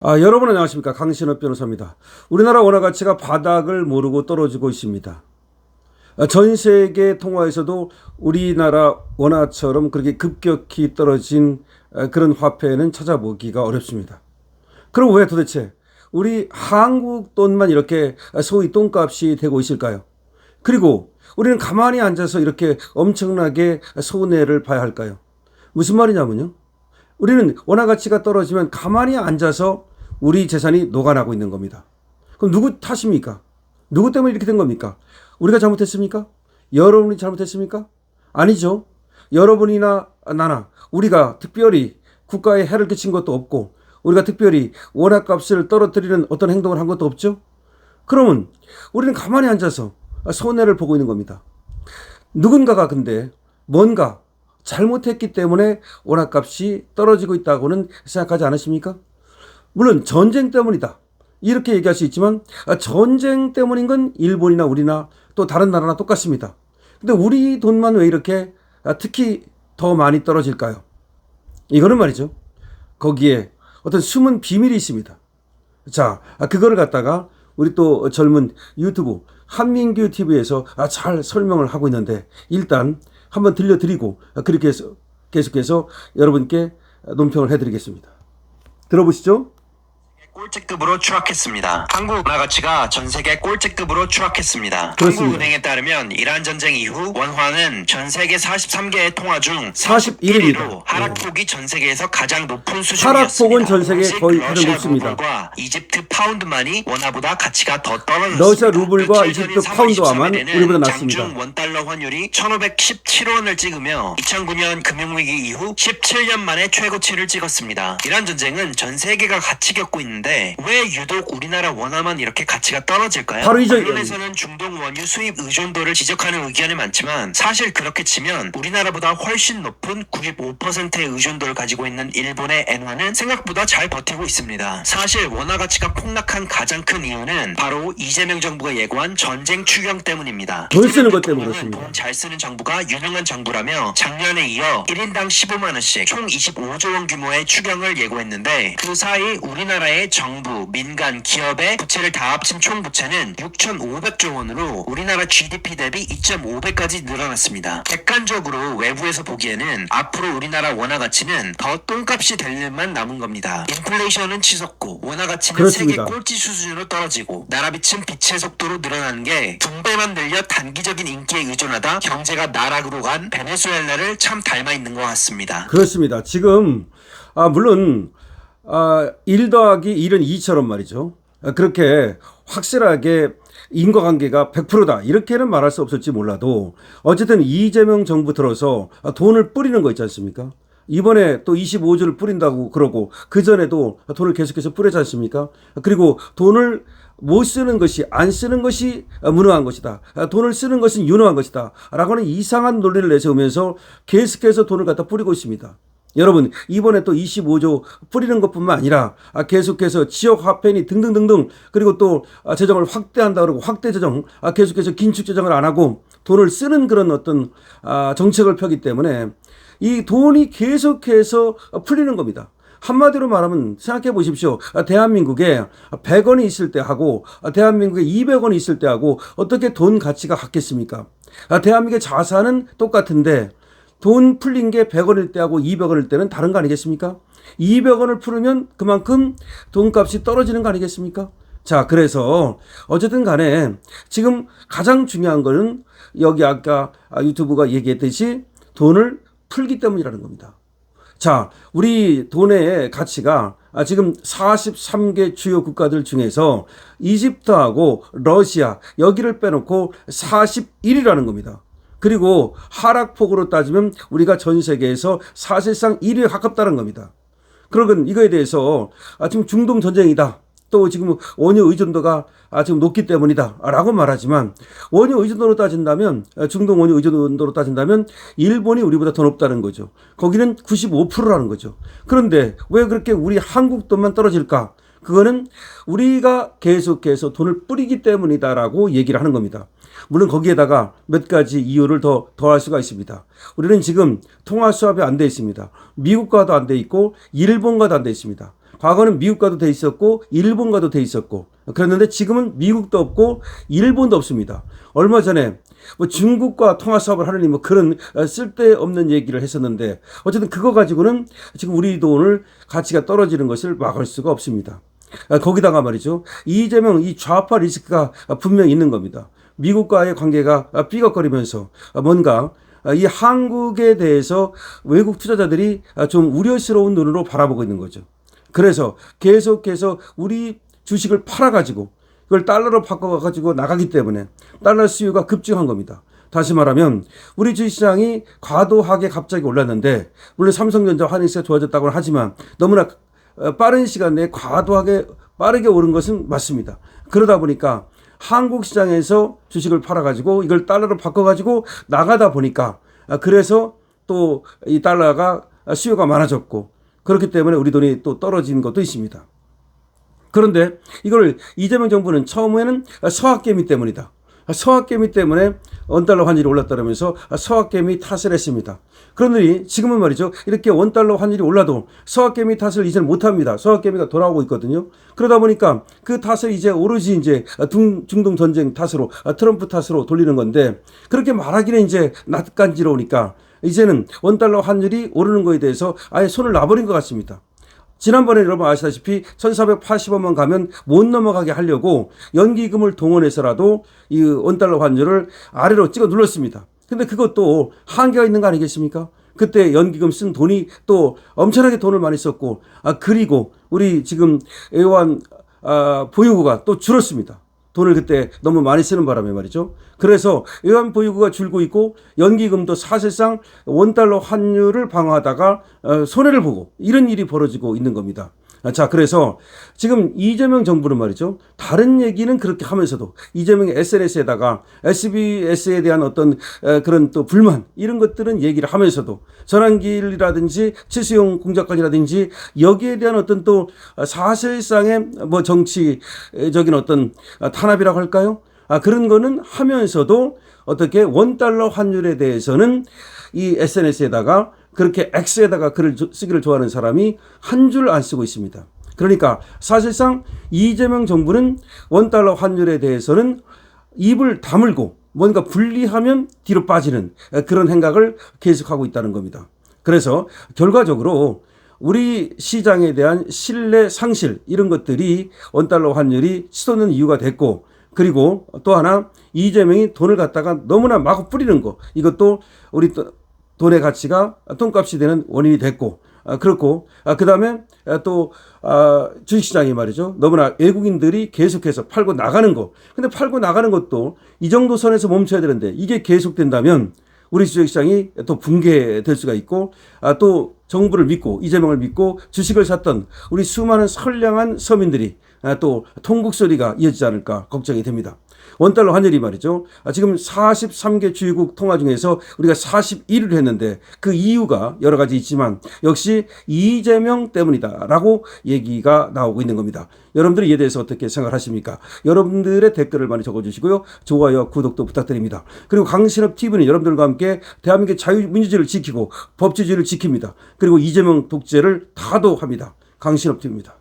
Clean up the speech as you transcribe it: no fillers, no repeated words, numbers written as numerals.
여러분 안녕하십니까. 강신업 변호사입니다. 우리나라 원화 가치가 바닥을 모르고 떨어지고 있습니다. 전 세계 통화에서도 우리나라 원화처럼 그렇게 급격히 떨어진 그런 화폐는 찾아보기가 어렵습니다. 그럼 왜 도대체 우리 한국 돈만 이렇게 소위 똥값이 되고 있을까요? 그리고 우리는 가만히 앉아서 이렇게 엄청나게 손해를 봐야 할까요? 무슨 말이냐면요. 우리는 원화 가치가 떨어지면 가만히 앉아서 우리 재산이 녹아나고 있는 겁니다. 그럼 누구 탓입니까? 누구 때문에 이렇게 된 겁니까? 우리가 잘못했습니까? 여러분이 잘못했습니까? 아니죠. 여러분이나 나나 우리가 특별히 국가에 해를 끼친 것도 없고 우리가 특별히 원화 값을 떨어뜨리는 어떤 행동을 한 것도 없죠. 그러면 우리는 가만히 앉아서 손해를 보고 있는 겁니다. 누군가가 근데 뭔가 잘못했기 때문에 원화 값이 떨어지고 있다고는 생각하지 않으십니까? 물론 전쟁 때문이다 이렇게 얘기할 수 있지만 전쟁 때문인 건 일본이나 우리나 또 다른 나라나 똑같습니다. 근데 우리 돈만 왜 이렇게 특히 더 많이 떨어질까요? 이거는 말이죠. 거기에 어떤 숨은 비밀이 있습니다. 자, 그거를 갖다가 우리 또 젊은 유튜브 한민규 TV에서 잘 설명을 하고 있는데 일단 한번 들려드리고 그렇게 해서 계속해서 여러분께 논평을 해드리겠습니다. 들어보시죠. 꼴찌급으로 추락했습니다. 한국 원화 가치가 전 세계 꼴찌급으로 추락했습니다. 그렇습니다. 한국은행에 따르면 이란 전쟁 이후 원화는 전 세계 43개의 통화 중 41위입니다. 41위로 하락폭이 전 세계에서 가장 높은 수준이었습니다. 하락폭은 전 세계 거의 가장 러시아 높습니다. 루블과 이집트 파운드만이 원화보다 가치가 더 떨어졌습니다. 러시아 루블과 이집트 파운드와만 우리보다 낮습니다. 장중 원달러 환율이 1,517원을 찍으며 2009년 금융위기 이후 17년 만에 최고치를 찍었습니다. 이란 전쟁은 전 세계가 같이 겪고 있는데 왜 유독 우리나라 원화만 이렇게 가치가 떨어질까요? 바로 언론에서는 중동 원유 수입 의존도를 지적하는 의견이 많지만 사실 그렇게 치면 우리나라보다 훨씬 높은 95%의 의존도를 가지고 있는 일본의 엔화는 생각보다 잘 버티고 있습니다. 사실 원화 가치가 폭락한 가장 큰 이유는 바로 이재명 정부가 예고한 전쟁 추경 때문입니다. 돈 쓰는 것 때문에 그렇습니다. 돈 잘 쓰는 정부가 유능한 정부라며 작년에 이어 1인당 15만 원씩 총 25조 원 규모의 추경을 예고했는데 그 사이 우리나라의 정부, 민간, 기업의 부채를 다 합친 총 부채는 6,500조 원으로 우리나라 GDP 대비 2.5배까지 늘어났습니다. 객관적으로 외부에서 보기에는 앞으로 우리나라 원화 가치는 더 똥값이 될 일만 남은 겁니다. 인플레이션은 치솟고 원화 가치는 그렇습니다. 세계 꼴찌 수준으로 떨어지고 나라 빚은 빛의 속도로 늘어나는 게 분배만 늘려 단기적인 인기에 의존하다 경제가 나락으로 간 베네수엘라를 참 닮아 있는 것 같습니다. 그렇습니다. 지금 물론 1 더하기 1은 2처럼 말이죠. 그렇게 확실하게 인과관계가 100%다 이렇게는 말할 수 없을지 몰라도 어쨌든 이재명 정부 들어서 돈을 뿌리는 거 있지 않습니까? 이번에 또 25조를 뿌린다고 그러고 그전에도 돈을 계속해서 뿌렸지 않습니까? 그리고 돈을 못 쓰는 것이 안 쓰는 것이 무능한 것이다. 돈을 쓰는 것은 유능한 것이다. 라고는 이상한 논리를 내세우면서 계속해서 돈을 갖다 뿌리고 있습니다. 여러분 이번에 또 25조 뿌리는 것뿐만 아니라 계속해서 지역 화폐니 등등등등 그리고 또 재정을 확대한다 그러고 확대 재정 계속해서 긴축 재정을 안 하고 돈을 쓰는 그런 어떤 정책을 펴기 때문에 이 돈이 계속해서 풀리는 겁니다. 한마디로 말하면 생각해 보십시오. 대한민국에 100원이 있을 때 하고 대한민국에 200원이 있을 때 하고 어떻게 돈 가치가 같겠습니까? 대한민국의 자산은 똑같은데 돈 풀린 게 100원일 때하고 200원일 때는 다른 거 아니겠습니까? 200원을 풀으면 그만큼 돈값이 떨어지는 거 아니겠습니까? 자, 그래서 어쨌든 간에 지금 가장 중요한 거는 여기 아까 유튜브가 얘기했듯이 돈을 풀기 때문이라는 겁니다. 자, 우리 돈의 가치가 지금 43개 주요 국가들 중에서 이집트하고 러시아 여기를 빼놓고 41위라는 겁니다. 그리고 하락폭으로 따지면 우리가 전 세계에서 사실상 1위에 가깝다는 겁니다. 그러면 이거에 대해서 지금 중동 전쟁이다. 또 지금 원유 의존도가 지금 높기 때문이다 라고 말하지만 원유 의존도로 따진다면 중동 원유 의존도로 따진다면 일본이 우리보다 더 높다는 거죠. 거기는 95%라는 거죠. 그런데 왜 그렇게 우리 한국 돈만 떨어질까? 그거는 우리가 계속해서 돈을 뿌리기 때문이다라고 얘기를 하는 겁니다. 물론 거기에다가 몇 가지 이유를 더할 수가 있습니다. 우리는 지금 통화 수합이 안 돼 있습니다. 미국과도 안 돼 있고 일본과도 안 돼 있습니다. 과거는 미국과도 돼 있었고 일본과도 돼 있었고 그랬는데 지금은 미국도 없고 일본도 없습니다. 얼마 전에 뭐 중국과 통화 사업을 하느니 뭐 그런 쓸데없는 얘기를 했었는데 어쨌든 그거 가지고는 지금 우리 돈을 가치가 떨어지는 것을 막을 수가 없습니다. 거기다가 말이죠. 이재명 이 좌파 리스크가 분명히 있는 겁니다. 미국과의 관계가 삐걱거리면서 뭔가 이 한국에 대해서 외국 투자자들이 좀 우려스러운 눈으로 바라보고 있는 거죠. 그래서 계속해서 우리 주식을 팔아가지고 그걸 달러로 바꿔가지고 나가기 때문에 달러 수요가 급증한 겁니다. 다시 말하면 우리 주식시장이 과도하게 갑자기 올랐는데 물론 삼성전자 환희세가 좋아졌다고는 하지만 너무나 빠른 시간 내에 과도하게 빠르게 오른 것은 맞습니다. 그러다 보니까 한국 시장에서 주식을 팔아가지고 이걸 달러로 바꿔가지고 나가다 보니까 그래서 또 이 달러가 수요가 많아졌고 그렇기 때문에 우리 돈이 또 떨어진 것도 있습니다. 그런데 이걸 이재명 정부는 처음에는 서학개미 때문이다. 서학개미 때문에 원달러 환율이 올랐다면서 서학개미 탓을 했습니다. 그러더니 지금은 말이죠. 이렇게 원달러 환율이 올라도 서학개미 탓을 이제는 못합니다. 서학개미가 돌아오고 있거든요. 그러다 보니까 그 탓을 이제 오로지 이제 중동 전쟁 탓으로 트럼프 탓으로 돌리는 건데 그렇게 말하기는 이제 낯간지러우니까 이제는 원달러 환율이 오르는 거에 대해서 아예 손을 놔버린 것 같습니다. 지난번에 여러분 아시다시피 1480원만 가면 못 넘어가게 하려고 연기금을 동원해서라도 이 원달러 환율을 아래로 찍어 눌렀습니다. 근데 그것도 한계가 있는 거 아니겠습니까? 그때 연기금 쓴 돈이 또 엄청나게 돈을 많이 썼고 그리고 우리 지금 애완 보유고가 또 줄었습니다. 돈을 그때 너무 많이 쓰는 바람에 말이죠. 그래서 애완 보유고가 줄고 있고 연기금도 사실상 원달러 환율을 방어하다가 손해를 보고 이런 일이 벌어지고 있는 겁니다. 자, 그래서 지금 이재명 정부는 말이죠. 다른 얘기는 그렇게 하면서도 이재명의 SNS에다가 SBS에 대한 어떤 그런 또 불만 이런 것들은 얘기를 하면서도 전환길이라든지 최수용 공작관이라든지 여기에 대한 어떤 또 사실상의 뭐 정치적인 어떤 탄압이라고 할까요? 그런 거는 하면서도 어떻게 원달러 환율에 대해서는 이 SNS에다가 그렇게 X에다가 글을 쓰기를 좋아하는 사람이 한 줄 안 쓰고 있습니다. 그러니까 사실상 이재명 정부는 원달러 환율에 대해서는 입을 다물고 뭔가 분리하면 뒤로 빠지는 그런 행각을 계속하고 있다는 겁니다. 그래서 결과적으로 우리 시장에 대한 신뢰 상실 이런 것들이 원달러 환율이 치솟는 이유가 됐고 그리고 또 하나 이재명이 돈을 갖다가 너무나 마구 뿌리는 거 이것도 우리 돈의 가치가 똥값이 되는 원인이 됐고 그렇고 그 다음에 또 주식시장이 말이죠. 너무나 외국인들이 계속해서 팔고 나가는 거. 근데 팔고 나가는 것도 이 정도 선에서 멈춰야 되는데 이게 계속된다면 우리 주식시장이 또 붕괴될 수가 있고 또 정부를 믿고 이재명을 믿고 주식을 샀던 우리 수많은 선량한 서민들이 또 통곡 소리가 이어지지 않을까 걱정이 됩니다. 원달러 환율이 말이죠. 지금 43개 주요국 통화 중에서 우리가 41위를 했는데 그 이유가 여러 가지 있지만 역시 이재명 때문이다라고 얘기가 나오고 있는 겁니다. 여러분들이 이에 대해서 어떻게 생각하십니까? 여러분들의 댓글을 많이 적어주시고요. 좋아요와 구독도 부탁드립니다. 그리고 강신업 TV는 여러분들과 함께 대한민국의 자유민주주의를 지키고 법치주의를 지킵니다. 그리고 이재명 독재를 타도합니다. 강신업 TV입니다.